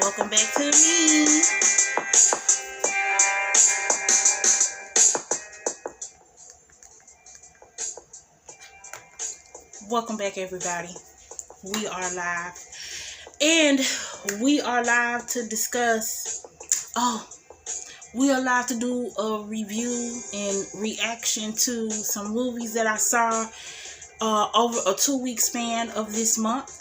Welcome back to me. Welcome back, everybody. We are live. And we are live to discuss... we are live to do a review and reaction to some movies that I saw over a 2-week span of this month.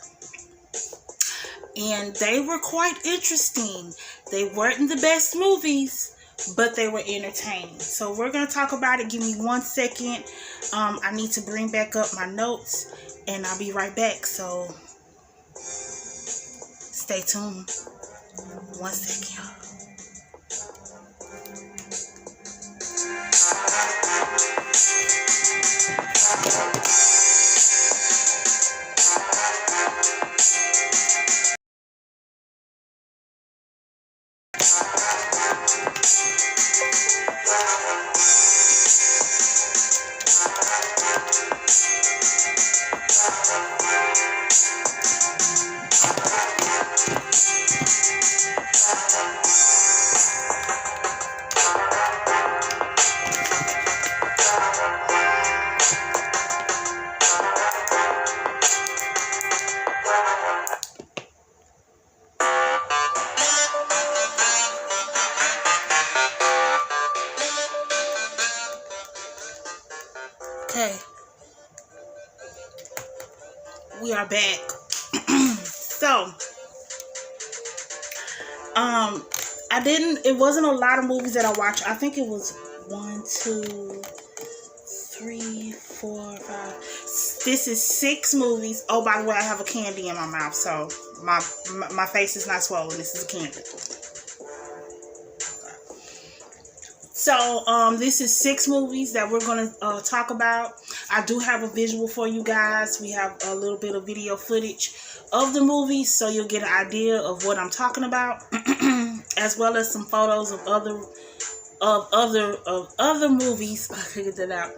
And they were quite interesting. They weren't the best movies, but they were entertaining. So we're going to talk about it. Give me 1 second. I need to bring back up my notes, and I'll be right back. So stay tuned. 1 second, y'all. Okay, we are back. It wasn't a lot of movies that I watched. I think it was 1, 2, 3, 4, 5. This is 6 movies. Oh, by the way, I have a candy in my mouth, so my face is not swollen. This is a candy. So, this is 6 movies that we're going to talk about. I do have a visual for you guys. We have a little bit of video footage of the movies, so you'll get an idea of what I'm talking about, as well as some photos of other movies. I figured that out.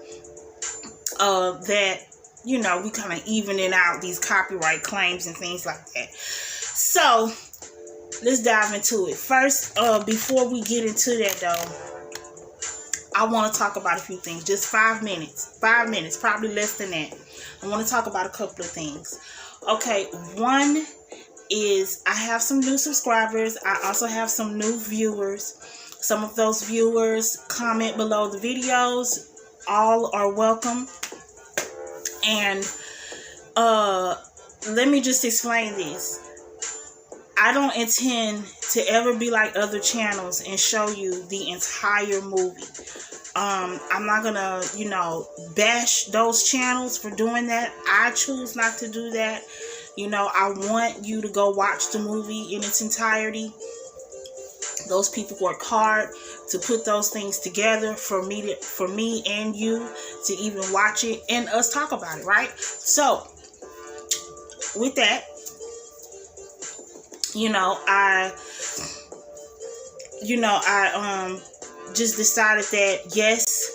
That, you know, we kind of evening out these copyright claims and things like that. So, let's dive into it. First, before we get into that, though, I want to talk about a few things. Just 5 minutes. 5 minutes. Probably less than that. I want to talk about a couple of things. Okay. One is I have some new subscribers. I also have some new viewers. Some of those viewers comment below the videos. All are welcome. And let me just explain this. I don't intend to ever be like other channels and show you the entire movie. I'm not gonna, bash those channels for doing that. I choose not to do that. I want you to go watch the movie in its entirety. Those people work hard to put those things together for me and you to even watch it and us talk about it, right? So, with that, I just decided that, yes,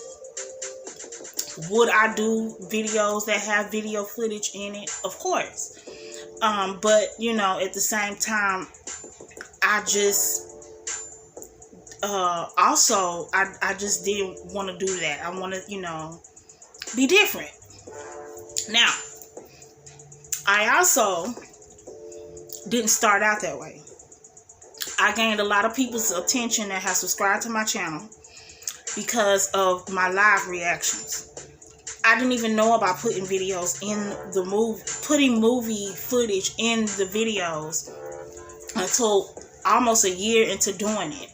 would I do videos that have video footage in it? Of course. But, at the same time, I just, I just didn't want to do that. I want to, be different. Now, I also didn't start out that way. I gained a lot of people's attention that have subscribed to my channel because of my live reactions. I didn't even know about putting videos in the movie, putting movie footage in the videos until almost a year into doing it.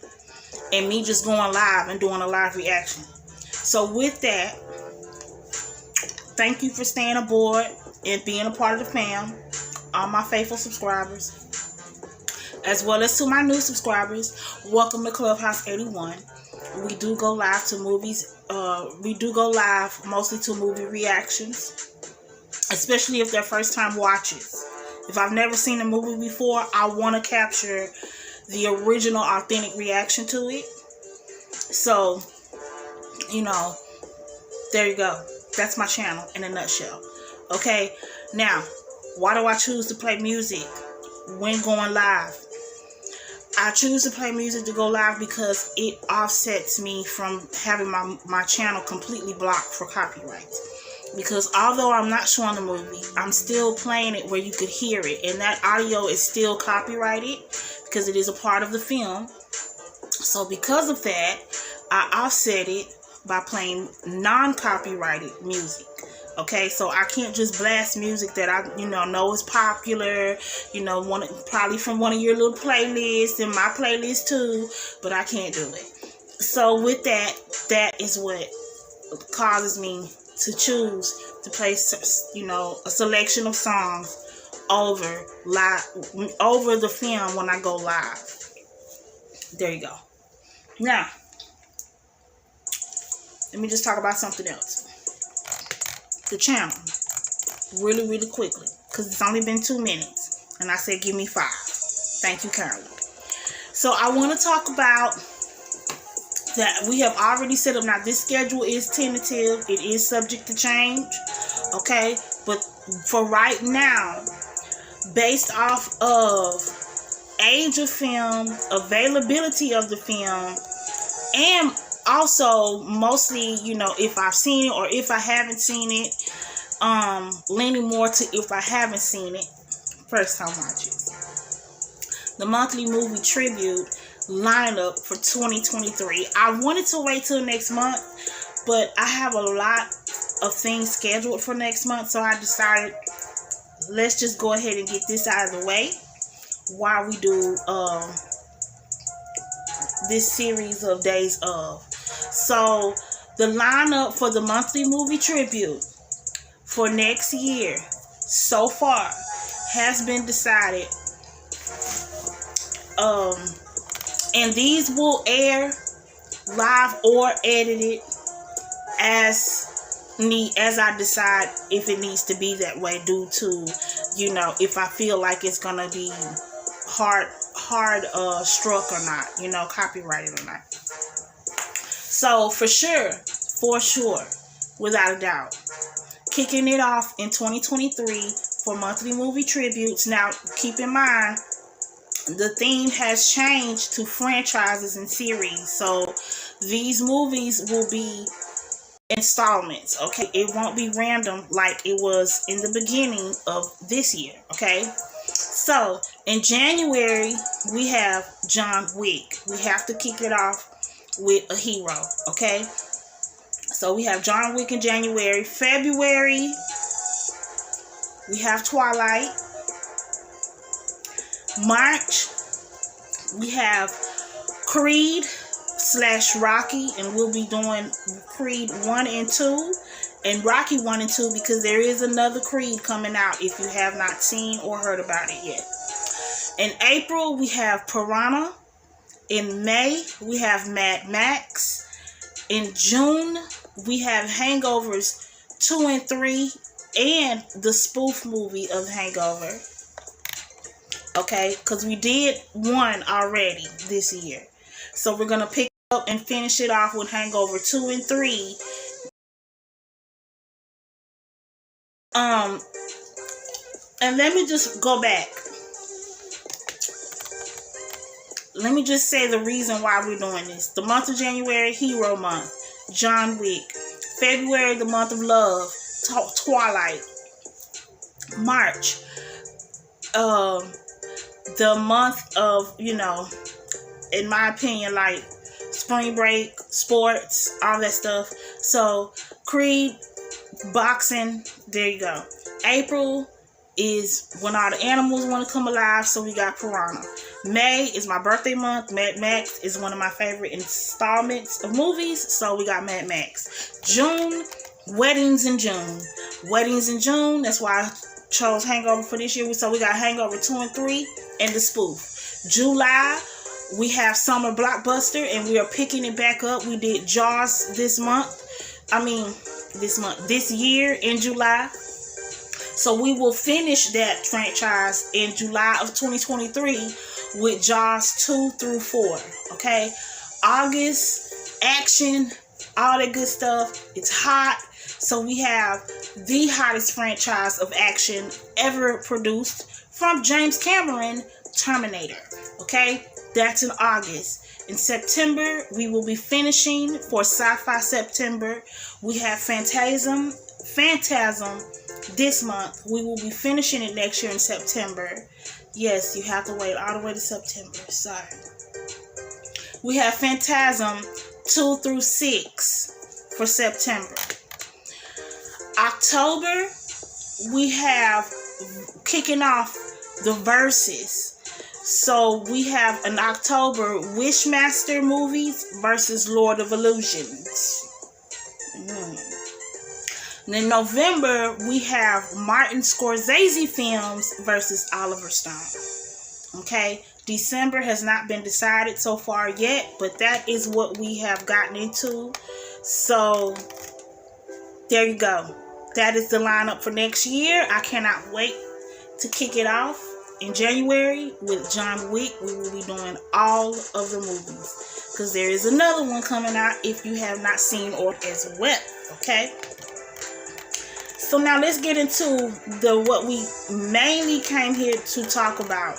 And me just going live and doing a live reaction. So with that, thank you for staying aboard and being a part of the fam. All my faithful subscribers, as well as to my new subscribers, welcome to Clubhouse 81. We do go live to movies. We do go live mostly to movie reactions, especially if they're first time watches. If I've never seen a movie before, I want to capture the original authentic reaction to it. So, there you go. That's my channel in a nutshell. Okay, now Why do I choose to play music when going live? I choose to play music to go live because it offsets me from having my channel completely blocked for copyrights. Because although I'm not showing the movie, I'm still playing it where you could hear it. And that audio is still copyrighted because it is a part of the film. So because of that, I offset it by playing non-copyrighted music. Okay, so I can't just blast music that I, know is popular, probably from one of your little playlists and my playlist too, but I can't do it. So with that is what causes me to choose to play, a selection of songs over the film when I go live. There you go. Now, let me just talk about something else. The channel, really, really quickly, because it's only been 2 minutes, and I said give me 5. Thank you kindly. So I want to talk about that we have already set up. Now this schedule is tentative, it is subject to change, okay, but for right now, based off of age of film, availability of the film, and also mostly, if I've seen it or if I haven't seen it, leaning more to if I haven't seen it, first time watches. The monthly movie tribute lineup for 2023. I wanted to wait till next month, but I have a lot of things scheduled for next month, so I decided let's just go ahead and get this out of the way while we do this series of days of. So the lineup for the monthly movie tribute for next year so far has been decided, and these will air live or edited as I decide if it needs to be that way, due to if I feel like it's gonna be hard struck or not, copyrighted or not. So for sure, without a doubt, kicking it off in 2023 for monthly movie tributes. Now keep in mind, the theme has changed to franchises and series, so these movies will be installments, okay? It won't be random like it was in the beginning of this year, okay? So in January, we have John Wick. We have to kick it off with a hero, okay? So we have John Wick in January. February, we have Twilight. March, we have Creed / Rocky, and we'll be doing Creed 1 and 2 and Rocky 1 and 2 because there is another Creed coming out if you have not seen or heard about it yet. In April, we have Piranha. In May, we have Mad Max. In June, we have Hangovers 2 and 3 and the spoof movie of Hangover. Okay, because we did 1 already this year. So we're going to pick up and finish it off with Hangover 2 and 3. And let me just go back. Let me just say the reason why we're doing this. The month of January, Hero Month, John Wick. February, the month of love, Twilight. March, the month of, in my opinion, like spring break, sports, all that stuff. So Creed, boxing, there you go. April is when all the animals want to come alive, so we got Piranha. May is my birthday month. Mad Max is one of my favorite installments of movies, so we got Mad Max. June, weddings in June. Weddings in June, that's why I chose Hangover for this year. So we got Hangover 2 and 3 and the spoof. July, we have Summer Blockbuster, and we are picking it back up. We did Jaws this year in July. So we will finish that franchise in July of 2023 with Jaws 2 through 4. Okay? August, action, all that good stuff. It's hot. So we have the hottest franchise of action ever produced from James Cameron, Terminator. Okay, that's in August. In September, we will be finishing for Sci-Fi September. We have Phantasm this month. We will be finishing it next year in September. Yes, you have to wait all the way to September. Sorry. We have Phantasm 2 through 6 for September. October, we have kicking off the verses. So we have in October Wishmaster movies versus Lord of Illusions. And in November, we have Martin Scorsese films versus Oliver Stone. Okay, December has not been decided so far yet, but that is what we have gotten into. So there you go. That is the lineup for next year. I cannot wait to kick it off. In January with John Wick. We will be doing all of the movies, because there is another one coming out if you have not seen or as well. Okay, so now let's get into what we mainly came here to talk about,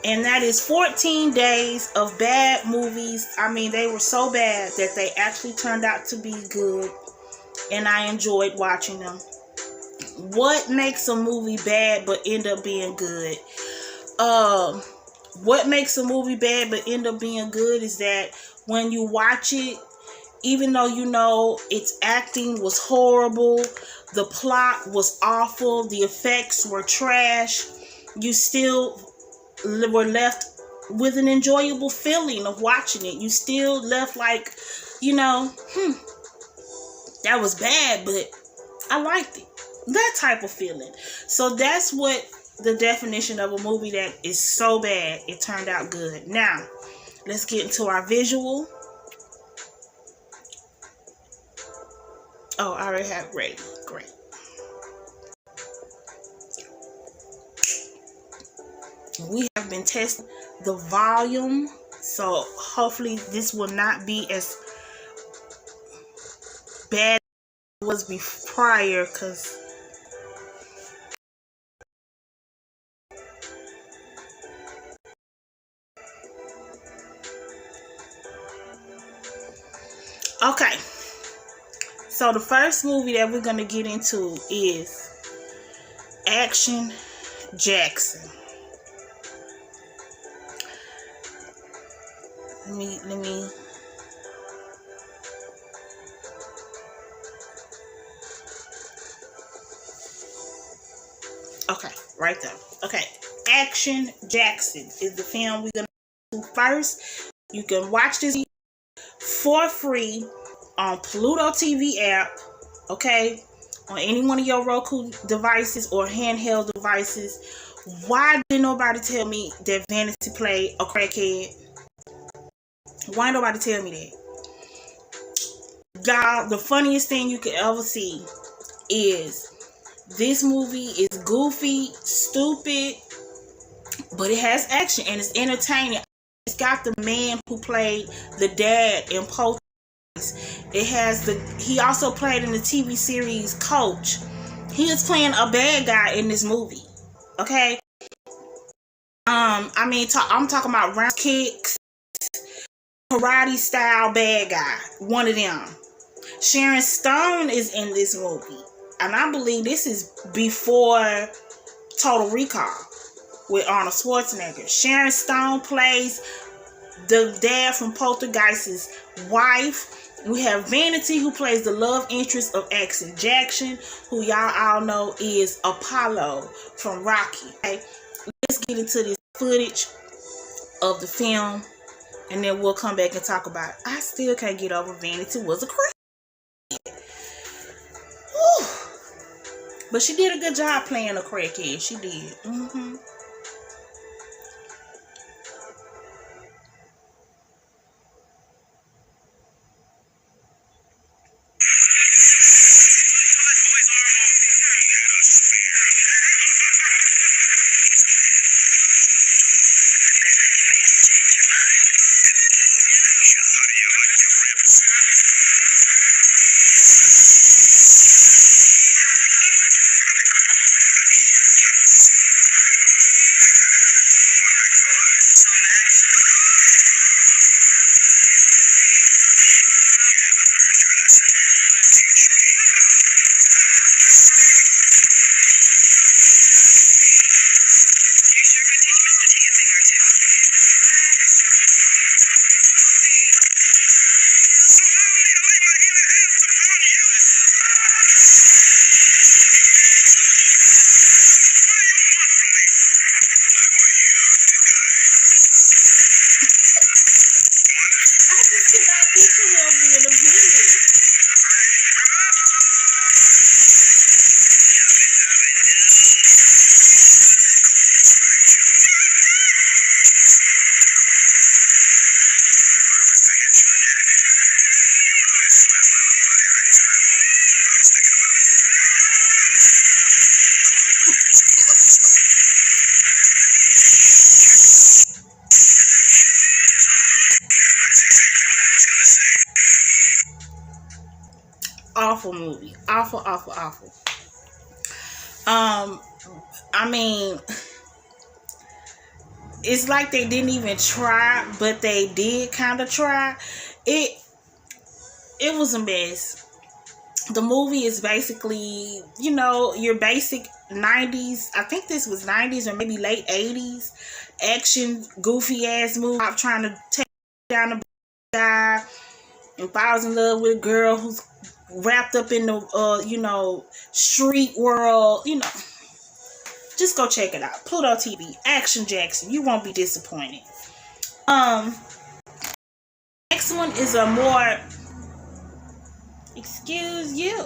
and that is 14 days of bad movies. I mean, they were so bad that they actually turned out to be good, and I enjoyed watching them. What makes a movie bad but end up being good? What makes a movie bad but end up being good is that when you watch it, even though you know its acting was horrible, the plot was awful, the effects were trash, you still were left with an enjoyable feeling of watching it. You still left like, that was bad, but I liked it. That type of feeling. So that's what the definition of a movie that is so bad it turned out good. Now, let's get into our visual. Oh, I already have it ready. Great. We have been testing the volume, so hopefully this will not be as bad as it was prior, because okay, so the first movie that we're going to get into is Action Jackson. Let me okay, right there. Okay, Action Jackson is the film we're going to do first. You can watch this for free on Pluto TV app, okay, on any one of your Roku devices or handheld devices. Why did nobody tell me that Vanity played a crackhead? Why nobody tell me that? God, the funniest thing you could ever see is this movie is goofy, stupid, but it has action and it's entertaining. It's got the man who played the dad in Poltergeist. It has he also played in the TV series Coach. He is playing a bad guy in this movie. Okay. I'm talking about round kicks, karate style bad guy. One of them. Sharon Stone is in this movie, and I believe this is before Total Recall with Arnold Schwarzenegger. Sharon Stone plays the dad from Poltergeist's wife. We have Vanity, who plays the love interest of Action Jackson, who y'all all know is Apollo from Rocky. Okay? Let's get into this footage of the film, and then we'll come back and talk about it. I still can't get over Vanity was a crackhead. Whew. But she did a good job playing a crackhead. She did. Mm-hmm. I just cannot picture him being a villain. Awful movie. Awful, awful, awful. I mean, it's like they didn't even try, but they did kind of try. It it was a mess. The movie is basically, your basic 90s. I think this was 90s or maybe late 80s action, goofy ass movie. I'm trying to take down the guy and falls in love with a girl who's wrapped up in the street world. Just go check it out. Pluto TV, Action Jackson. You won't be disappointed. Next one is a more, excuse you.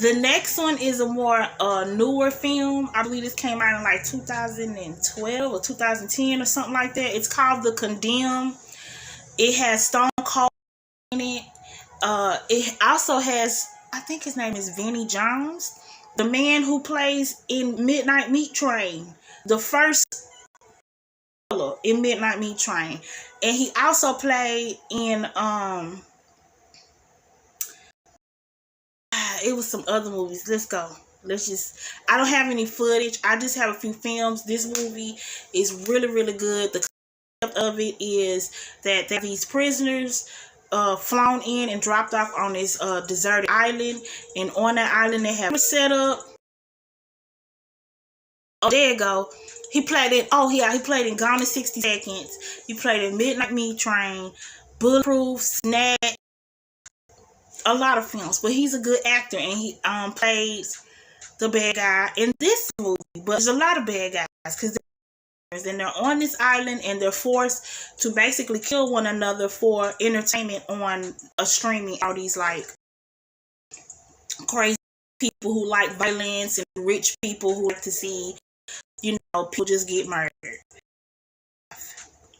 The next one is a more newer film. I believe this came out in like 2012 or 2010 or something like that. It's called The Condemned. It has Stone Cold in it. It also has, I think his name is Vinnie Jones, the man who plays in Midnight Meat Train, the first in Midnight Meat Train, and he also played in it was some other movies. Let's go. I don't have any footage. I just have a few films. This movie is really, really good. The concept of it is that there are these prisoners flown in and dropped off on this deserted island, and on that island they have set up. Oh, there you go. He played in, he played in Gone in 60 Seconds. He played in Midnight Meat Train, Bulletproof, Snatch, a lot of films. But he's a good actor, and he plays the bad guy in this movie. But there's a lot of bad guys because they're on this island and they're forced to basically kill one another for entertainment on a streaming. All these like crazy people who like violence and rich people who like to see people just get murdered.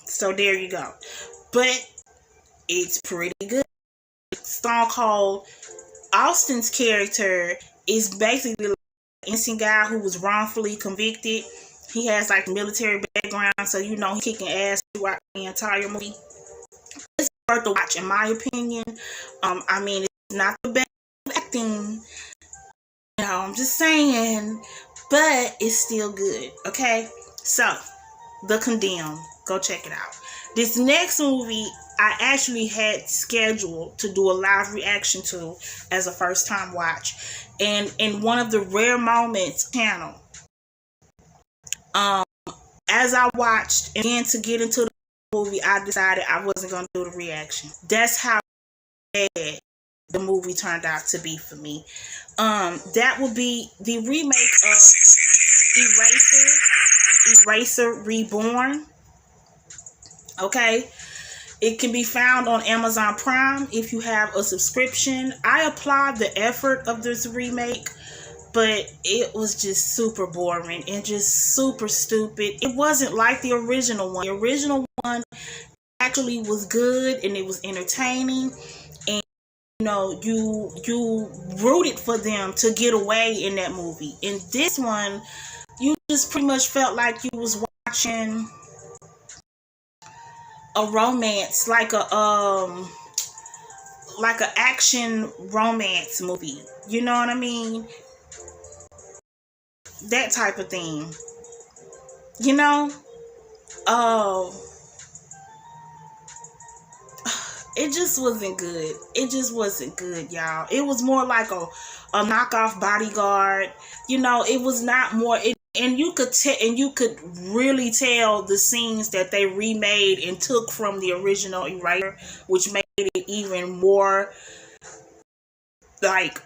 So there you go. But it's pretty good. Stone Cold Austin's character is basically like an innocent guy who was wrongfully convicted. He has like a military background, so he's kicking ass throughout the entire movie. It's worth a watch, in my opinion. I mean, it's not the best acting. I'm just saying, but it's still good. Okay, so The Condemned, go check it out. This next movie I actually had scheduled to do a live reaction to as a first time watch, and in one of the rare moments channel, as I watched again to get into the movie, I decided I wasn't going to do the reaction. That's how bad the movie turned out to be for me. That would be the remake of Eraser Reborn. Okay, it can be found on Amazon Prime if you have a subscription. I applaud the effort of this remake, but it was just super boring and just super stupid. It wasn't like the original one. The original one actually was good and it was entertaining, and you rooted for them to get away in that movie. In this one, you just pretty much felt like you was watching a romance, like a action romance movie. You know what I mean? That type of thing. You know, oh, it just wasn't good. It just wasn't good, y'all. It was more like a knockoff Bodyguard. You know, it was not more. And you could and you could really tell the scenes that they remade and took from the original Eraser, which made it even more like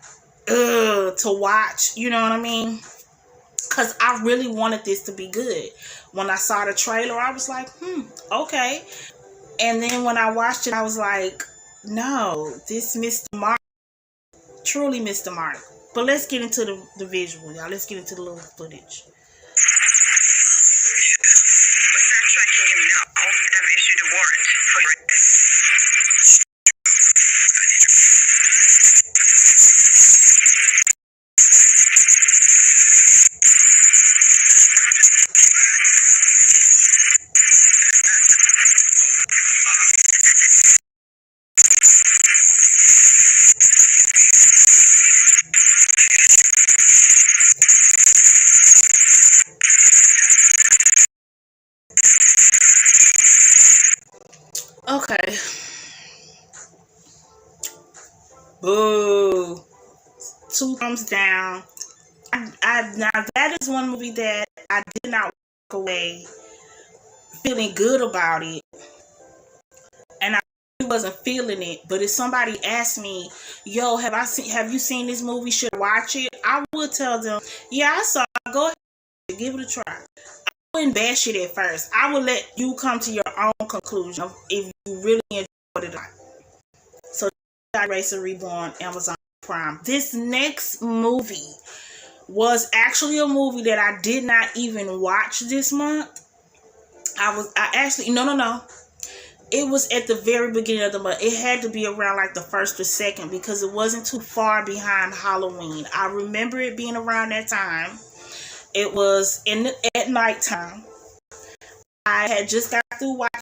to watch. You know what I mean? Because I really wanted this to be good. When I saw the trailer, I was like, okay. And then when I watched it, I was like, no, this Mr. Mark, truly Mr. Mark. But let's get into the visual, y'all. Let's get into the little footage. Besides tracking him now, I've issued a warrant for your arrest. Okay. Boo. 2 thumbs down. Now that is one movie that I did not walk away feeling good about it, and I really wasn't feeling it. But if somebody asked me, "Yo, have you seen this movie? Should I watch it?" I would tell them, "Yeah, I saw it. Go ahead, give it a try." I wouldn't bash it at first. I would let you come to your own conclusion if you really enjoyed it. So, Racer Reborn, Amazon Prime. This next movie was actually a movie that I did not even watch this month. I actually, no. It was at the very beginning of the month. It had to be around like the 1st or 2nd because it wasn't too far behind Halloween. I remember it being around that time. It was at nighttime. I had just got through watching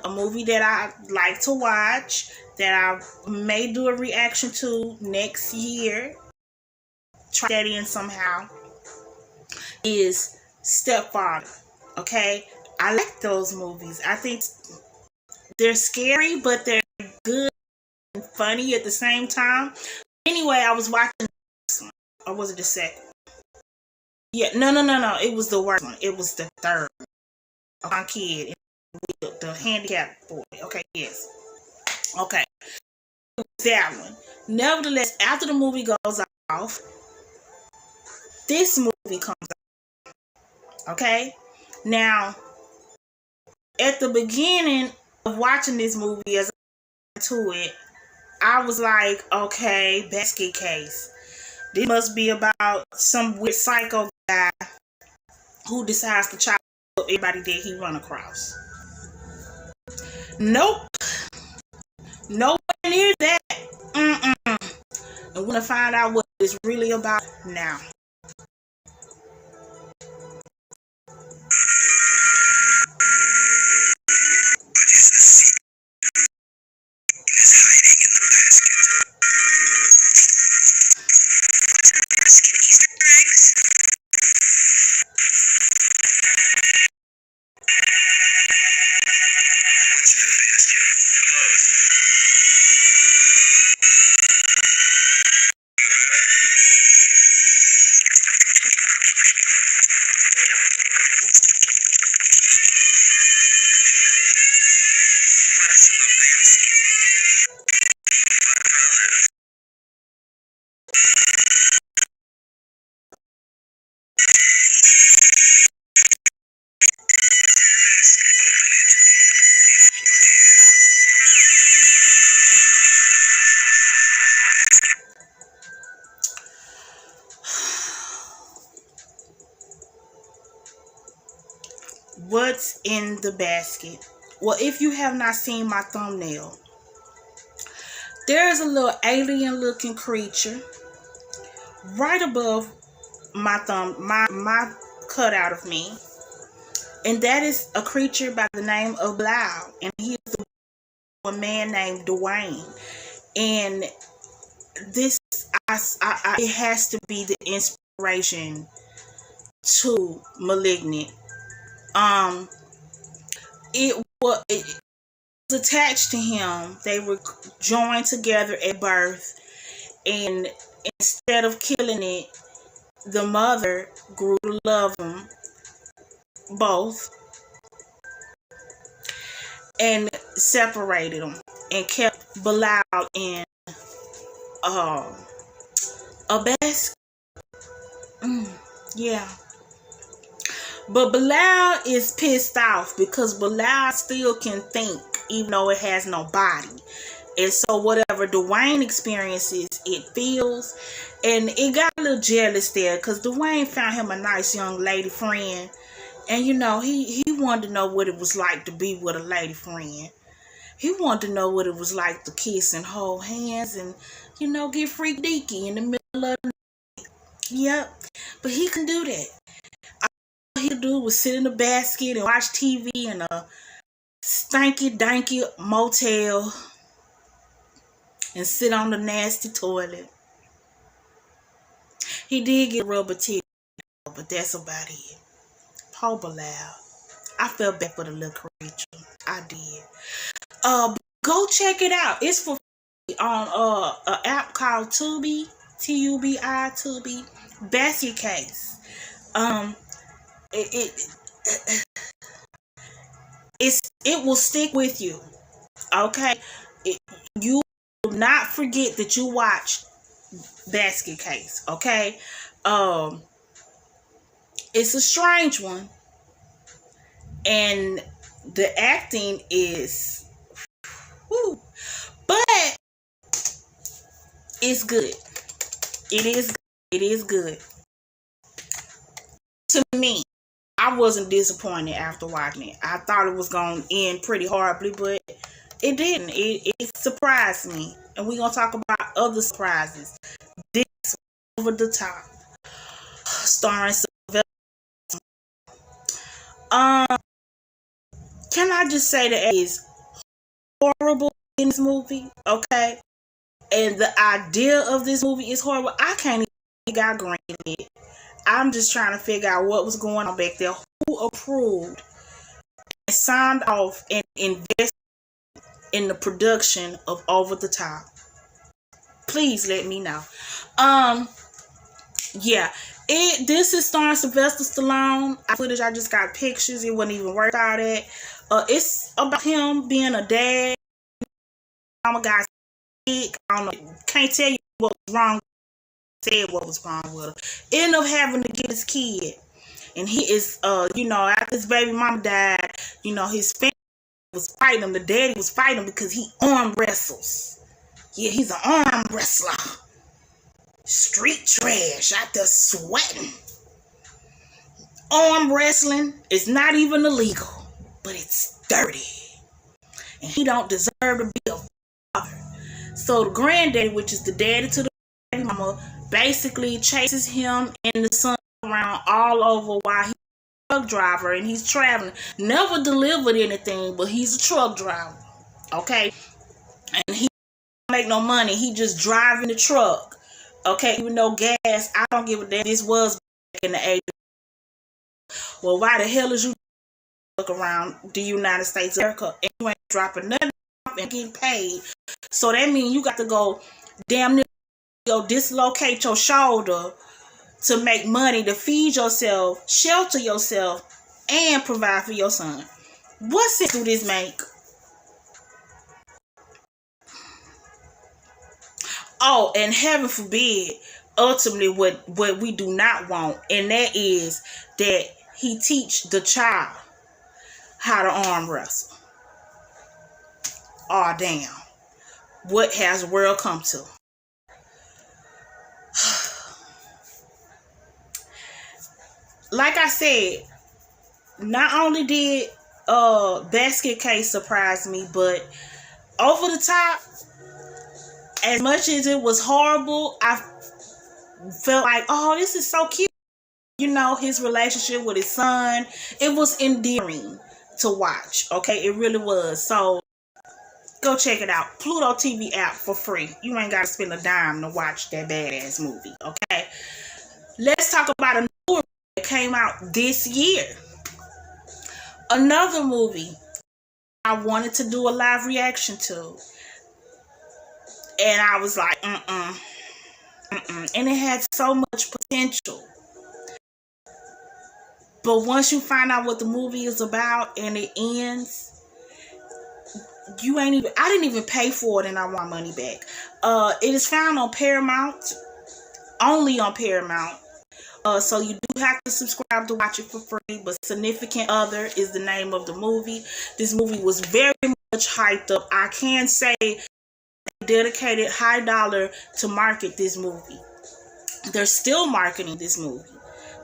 a movie that I like to watch, that I may do a reaction to next year. Try that in somehow. Is Stepfather. Okay, I like those movies. I think they're scary, but they're good and funny at the same time. Anyway, I was watching this one, or was it the second? Yeah, no. It was the worst one. It was the third. My kid, the handicapped boy. Okay, yes. Okay, that one. Nevertheless, after the movie goes off, this movie comes out. Okay, now at the beginning of watching this movie, as I went to it, I was like, okay, basket case. This must be about some weird psycho guy who decides to chop up everybody that he run across. Nope. Nowhere near that. And we're going to find out what it's really about now. What's in the basket? Well, if you have not seen my thumbnail, there's a little alien looking creature right above my thumb, my cutout of me. And that is a creature by the name of Blau. And he is a man named Dwayne. And this, it has to be the inspiration to Malignant. Um, it was attached to him. They were joined together at birth, and instead of killing it, the mother grew to love them both and separated them and kept Bilal in um a basket. Yeah. But Bilal is pissed off because Bilal still can think, even though it has no body. And so whatever Dwayne experiences, it feels. And it got a little jealous there because Dwayne found him a nice young lady friend. And he wanted to know what it was like to be with a lady friend. He wanted to know what it was like to kiss and hold hands and, get freak deaky in the middle of the night. Yep. But he can do that. All he could do was sit in the basket and watch TV in a stanky danky motel and sit on the nasty toilet. He did get rubber titty, but that's about it. Poor Bilal. I felt bad for the little creature. I did. Go check it out. It's for free on an app called Tubi, Tubi, Tubi. Basket Case. It will stick with you. Okay, you will not forget that you watched Basket Case. Okay, it's a strange one, and the acting is, whew, but it's good. It is. It is good. To me, I wasn't disappointed after watching it. I thought it was going to end pretty horribly, but it didn't. It surprised me. And we're going to talk about other surprises. This Over the Top, starring Sylvester. Can I just say that it is horrible in this movie? Okay? And the idea of this movie is horrible. I can't even got granted. I'm just trying to figure out what was going on back there. Who approved and signed off and invested in the production of Over the Top? Please let me know. Yeah. This is starring Sylvester Stallone. Footage, I just got pictures. It wouldn't even work out at. It's about him being a dad. Mama got sick. I don't know. Can't tell you what was wrong. Said what was wrong with her. Ended up having to get his kid. And he is, after his baby mama died, his family was fighting him. The daddy was fighting him because he arm wrestles. Yeah, he's an arm wrestler. Street trash, out there sweating. Arm wrestling is not even illegal, but it's dirty. And he don't deserve to be a father. So the granddaddy, which is the daddy to the baby mama, basically chases him and the son around all over while he's a truck driver and he's traveling. Never delivered anything, but he's a truck driver. Okay? And he don't make no money. He just driving the truck. Okay? Even though gas, I don't give a damn. This was back in the 80s. Well, why the hell is you look around the United States of America and you ain't dropping nothing off and getting paid? So that means you got to go damn near dislocate your shoulder to make money to feed yourself, shelter yourself, and provide for your son. What sense do this make? Oh, and heaven forbid, ultimately what we do not want, and that is that he teach the child how to arm wrestle. Oh, damn. What has the world come to? Like I said, not only did Basket Case surprise me, but Over the Top, as much as it was horrible, I felt like, oh, this is so cute. His relationship with his son, it was endearing to watch. Okay, it really was. So go check it out. Pluto TV app for free. You ain't got to spend a dime to watch that badass movie. Okay, let's talk about a new one that came out this year. Another movie I wanted to do a live reaction to, and I was like, and it had so much potential. But once you find out what the movie is about and it ends, I didn't even pay for it and I want money back. It is found on Paramount, only on Paramount. So you do have to subscribe to watch it for free, but Significant Other is the name of the movie. This movie was very much hyped up. I can say they dedicated high dollar to market this movie. They're still marketing this movie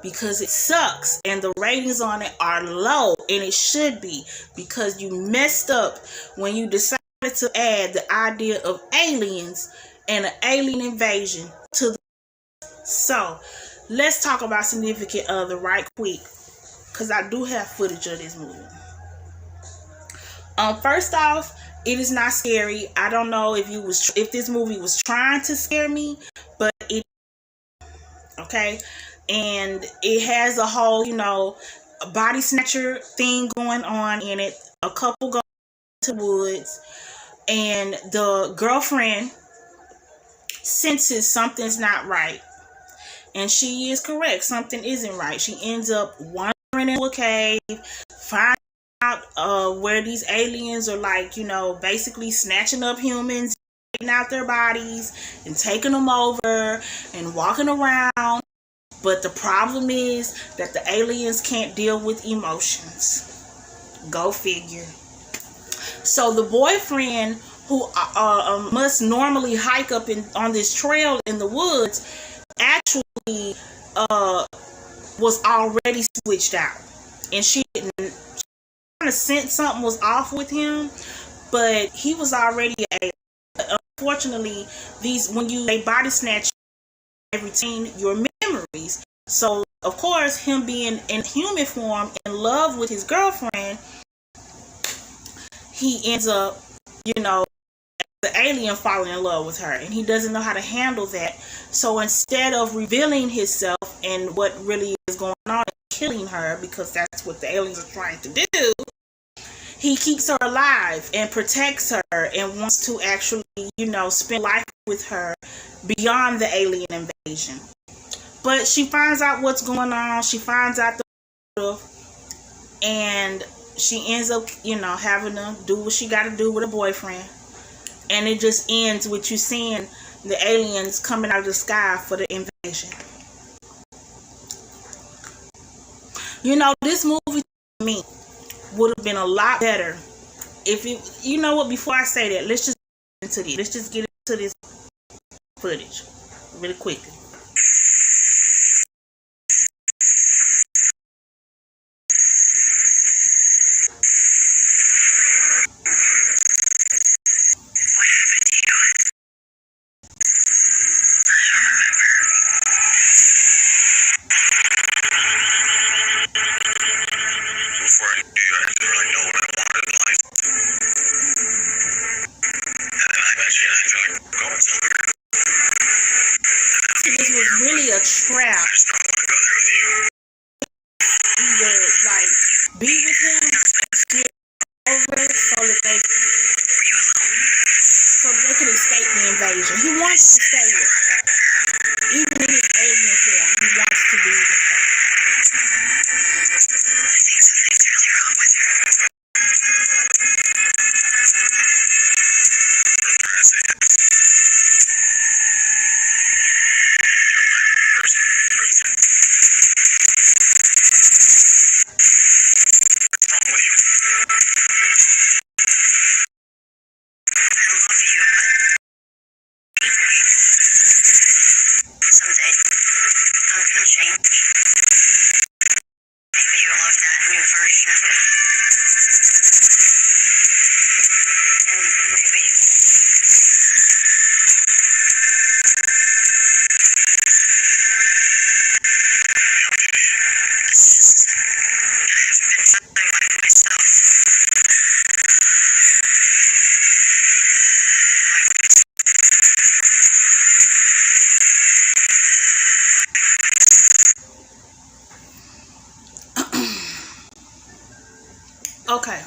because it sucks and the ratings on it are low, and it should be, because you messed up when you decided to add the idea of aliens and an alien invasion to the. So let's talk about Significant Other right quick, because I do have footage of this movie. First off, it is not scary. I don't know if this movie was trying to scare me, but it, okay, and it has a whole, body snatcher thing going on in it. A couple go to woods, and the girlfriend senses something's not right, and she is correct. Something isn't right. She ends up wandering into a cave, finding out where these aliens are, like, basically snatching up humans, taking out their bodies and taking them over and walking around. But the problem is that the aliens can't deal with emotions. Go figure. So the boyfriend, who must normally hike up on this trail in the woods, actually was already switched out, and she didn't. Kind of sense something was off with him, but he was already a. Unfortunately, they body snatch and retain your memories. So of course, him being in human form in love with his girlfriend, he ends up, the alien falling in love with her, and he doesn't know how to handle that. So instead of revealing himself and what really is going on and killing her, because that's what the aliens are trying to do, he keeps her alive and protects her and wants to actually, spend life with her beyond the alien invasion. But she finds out what's going on. She finds out the truth, and she ends up, having to do what she got to do with her boyfriend. And it just ends with you seeing the aliens coming out of the sky for the invasion. This movie to me would have been a lot better if you know what, before I say that, let's just get into this footage really quickly. This was really a trap. Either be with him over so that they can escape the invasion. He wants to stay with her. Even in his alien form, he wants to be with her. Okay,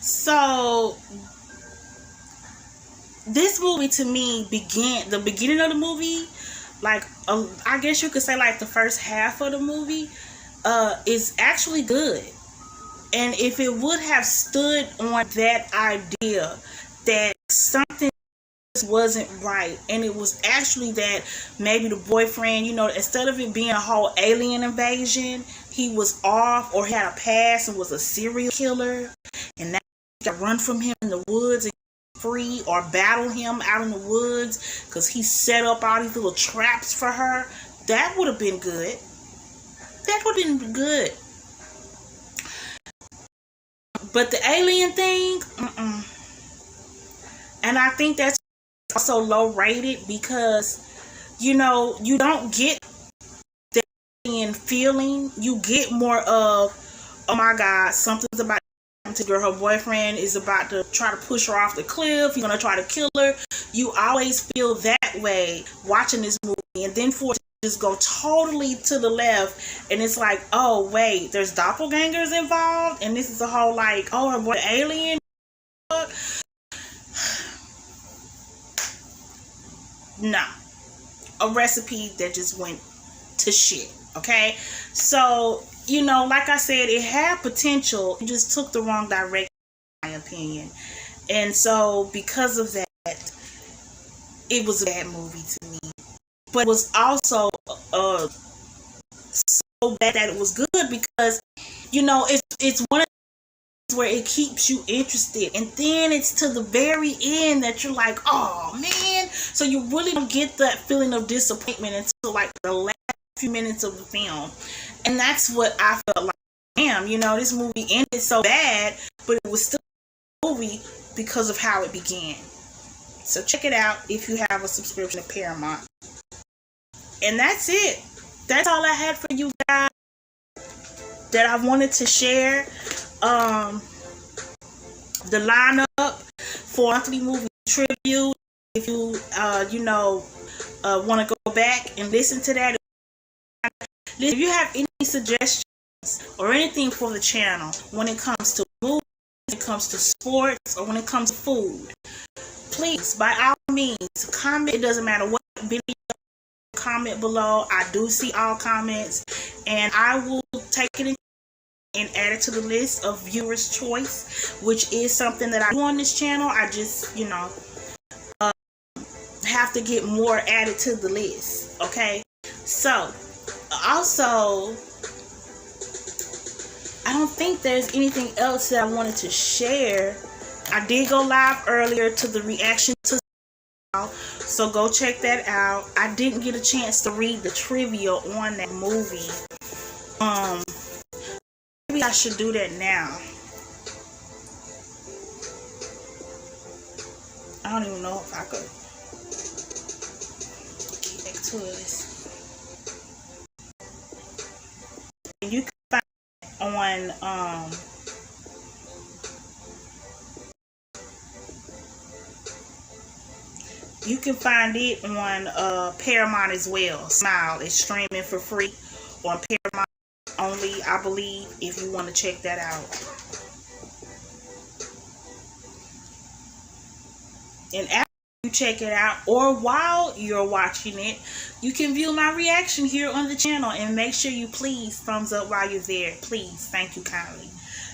so this movie to me the beginning of the movie, like I guess you could say like the first half of the movie, is actually good. And if it would have stood on that idea that something wasn't right, and it was actually that maybe the boyfriend, instead of it being a whole alien invasion, he was off or had a past and was a serial killer, and now you got to run from him in the woods and free, or battle him out in the woods because he set up all these little traps for her. That would have been good. That would have been good. But the alien thing, and I think that's also low rated because, you don't get the alien feeling. You get more of, oh my God, something's about to girl. Her boyfriend is about to try to push her off the cliff. He's going to try to kill her. You always feel that way watching this movie. And then for it to just go totally to the left, and it's like, oh wait, there's doppelgangers involved, and this is a whole like, oh, her boy alien. Nah, a recipe that just went to shit. Okay, so like I said, it had potential. It just took the wrong direction, in my opinion. And so because of that, it was a bad movie to me. But it was also so bad that it was good because it's one of those where it keeps you interested, and then it's to the very end that you're like, oh man. So you really don't get that feeling of disappointment until like the last few minutes of the film. And that's what I felt like. Damn, this movie ended so bad, but it was still a movie because of how it began. So check it out if you have a subscription to Paramount. And that's it. That's all I had for you guys that I wanted to share. The lineup for monthly movie tribute. If you want to go back and listen to that. If you have any suggestions or anything for the channel when it comes to movies, when it comes to sports, or when it comes to food, please, by all means, comment. It doesn't matter what video, comment below. I do see all comments, and I will take it in and add it to the list of viewers' choice, which is something that I do on this channel. I just, have to get more added to the list. Okay, so also, I don't think there's anything else that I wanted to share. I did go live earlier to the reaction to, so go check that out. I didn't get a chance to read the trivia on that movie. Maybe I should do that now. I don't even know if I could get back to this. You can find it on you can find it on Paramount as well. Smile is streaming for free on Paramount only, I believe, if you want to check that out. And after you check it out, or while you're watching it, you can view my reaction here on the channel, and make sure you please thumbs up while you're there. Please, thank you kindly.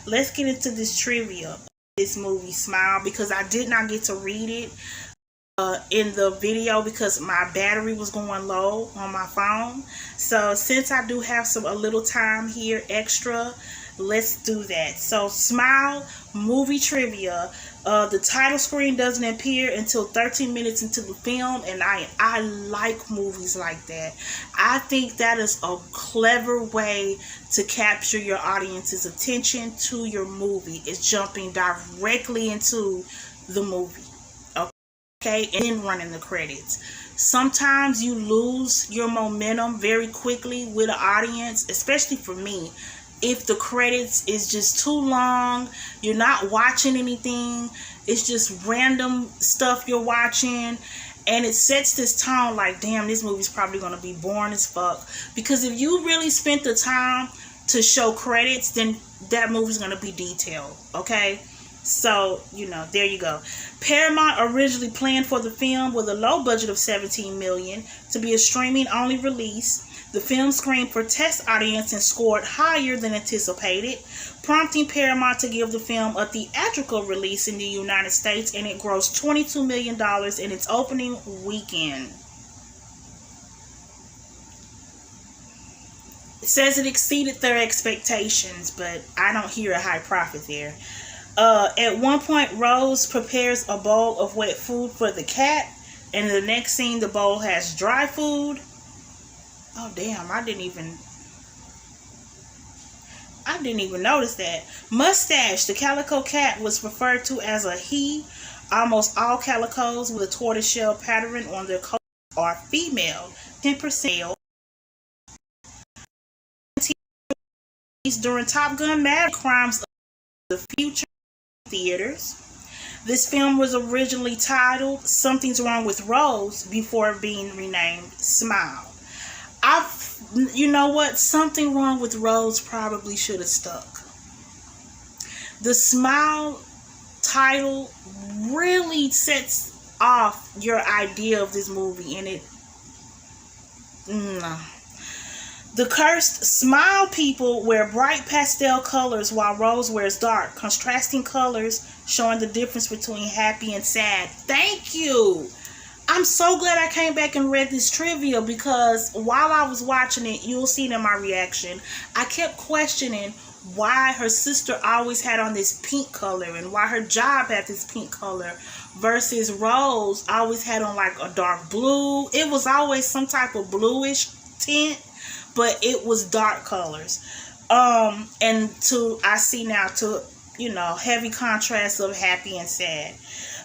Let's get into this trivia of this movie, Smile, because I did not get to read it in the video because my battery was going low on my phone. So since I do have a little time here extra, let's do that. So Smile movie trivia. The title screen doesn't appear until 13 minutes into the film, and I like movies like that. I think that is a clever way to capture your audience's attention to your movie. It's jumping directly into the movie. Okay, and then running the credits. Sometimes you lose your momentum very quickly with an audience, especially for me. If the credits is just too long, you're not watching anything, it's just random stuff you're watching, and it sets this tone like, damn, this movie's probably going to be boring as fuck. Because if you really spent the time to show credits, then that movie's going to be detailed. Okay? So, there you go. Paramount originally planned for the film with a low budget of $17 million to be a streaming-only release. The film screened for test audience and scored higher than anticipated, prompting Paramount to give the film a theatrical release in the United States, and it grossed $22 million in its opening weekend. It says it exceeded their expectations, but I don't hear a high profit there. At one point, Rose prepares a bowl of wet food for the cat, and in the next scene, the bowl has dry food. Oh, damn, I didn't even notice that. Mustache, the calico cat, was referred to as a he. Almost all calicos with a tortoiseshell pattern on their coat are female. 10% male. During Top Gun Maverick, Crimes of the Future theaters. This film was originally titled Something's Wrong with Rose before being renamed Smile. You know what? Something Wrong with Rose probably should have stuck. The Smile title really sets off your idea of this movie, and it. The cursed Smile people wear bright pastel colors while Rose wears dark, contrasting colors showing the difference between happy and sad. Thank you! I'm so glad I came back and read this trivia, because while I was watching it, you'll see it in my reaction, I kept questioning why her sister always had on this pink color and why her job had this pink color versus Rose always had on like a dark blue. It was always some type of bluish tint, but it was dark colors. I see now heavy contrast of happy and sad.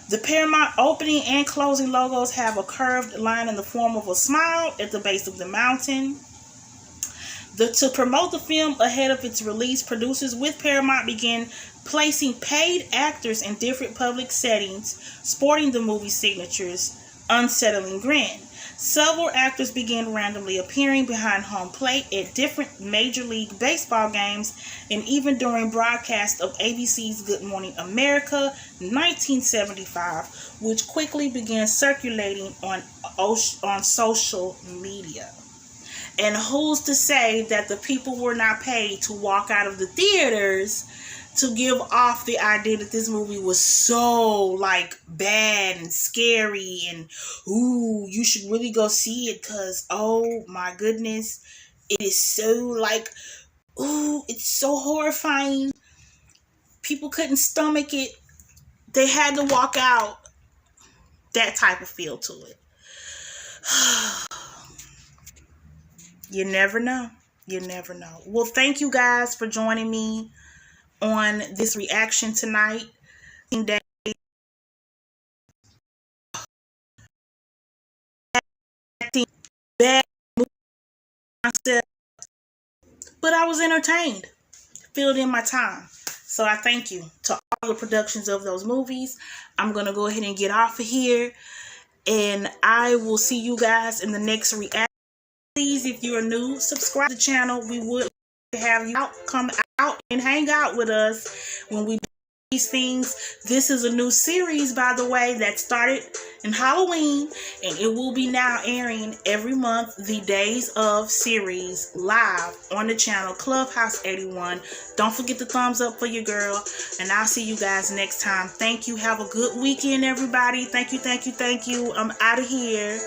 The Paramount opening and closing logos have a curved line in the form of a smile at the base of the mountain. To promote the film ahead of its release, producers with Paramount began placing paid actors in different public settings, sporting the movie's signature's unsettling grin. Several actors began randomly appearing behind home plate at different Major League Baseball games and even during broadcasts of ABC's Good Morning America 1975, which quickly began circulating on social media. And who's to say that the people were not paid to walk out of the theaters to give off the idea that this movie was so bad and scary and you should really go see it because oh my goodness, it is so it's so horrifying. People couldn't stomach it. They had to walk out. That type of feel to it. You never know. You never know. Well, thank you guys for joining me on this reaction tonight. Bad concept, but I was entertained, filled in my time. So I thank you to all the productions of those movies. I'm gonna go ahead and get off of here, and I will see you guys in the next reaction. Please, if you are new, subscribe to the channel. We would have you come out and hang out with us when we do these things. This is a new series, by the way, that started in Halloween, and it will be now airing every month, the Days of series live on the channel Clubhouse 81. Don't forget the thumbs up for your girl, and I'll see you guys next time. Thank you. Have a good weekend, everybody. Thank you. I'm out of here.